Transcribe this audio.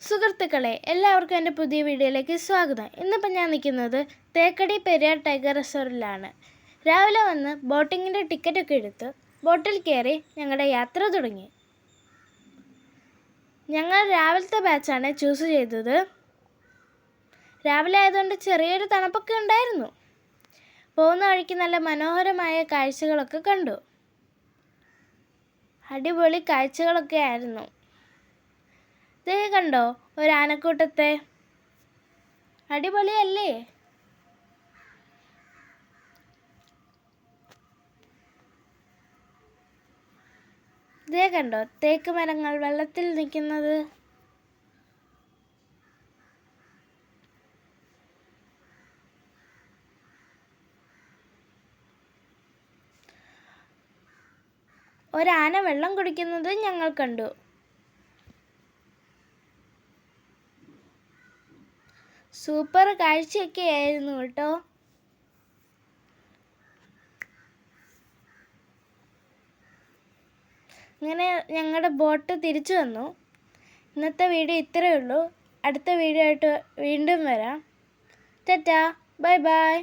സുഹൃത്തുക്കളെ, എല്ലാവർക്കും എൻ്റെ പുതിയ വീഡിയോയിലേക്ക് സ്വാഗതം. ഇന്നിപ്പോൾ ഞാൻ നിൽക്കുന്നത് തേക്കടി പെരിയാർ ടൈഗർ റിസർവിലാണ്. രാവിലെ വന്ന് ബോട്ടിങ്ങിൻ്റെ ടിക്കറ്റൊക്കെ എടുത്ത് ബോട്ടിൽ കയറി ഞങ്ങളുടെ യാത്ര തുടങ്ങി. ഞങ്ങൾ രാവിലത്തെ ബാച്ചാണ് ചൂസ് ചെയ്തത്. രാവിലെ ആയതുകൊണ്ട് ചെറിയൊരു തണുപ്പൊക്കെ ഉണ്ടായിരുന്നു. പോകുന്ന വഴിക്ക് നല്ല മനോഹരമായ കാഴ്ചകളൊക്കെ കണ്ടു. അടിപൊളി കാഴ്ചകളൊക്കെ ആയിരുന്നു. ഇത് കണ്ടോ, ഒരു ആനക്കൂട്ടത്തെ? അടിപൊളിയല്ലേ? ഇതേ കണ്ടോ, തേക്ക് മരങ്ങൾ വെള്ളത്തിൽ നിൽക്കുന്നത്. ഒരാന വെള്ളം കുടിക്കുന്നത് ഞങ്ങൾ കണ്ടു. സൂപ്പർ കാഴ്ചയൊക്കെ ആയിരുന്നു കേട്ടോ. അങ്ങനെ ഞങ്ങളുടെ ബോട്ട് തിരിച്ചു വന്നു. ഇന്നത്തെ വീഡിയോ ഇത്രയേ ഉള്ളൂ. അടുത്ത വീഡിയോ ആയിട്ട് വീണ്ടും വരാം. Tata, bye bye.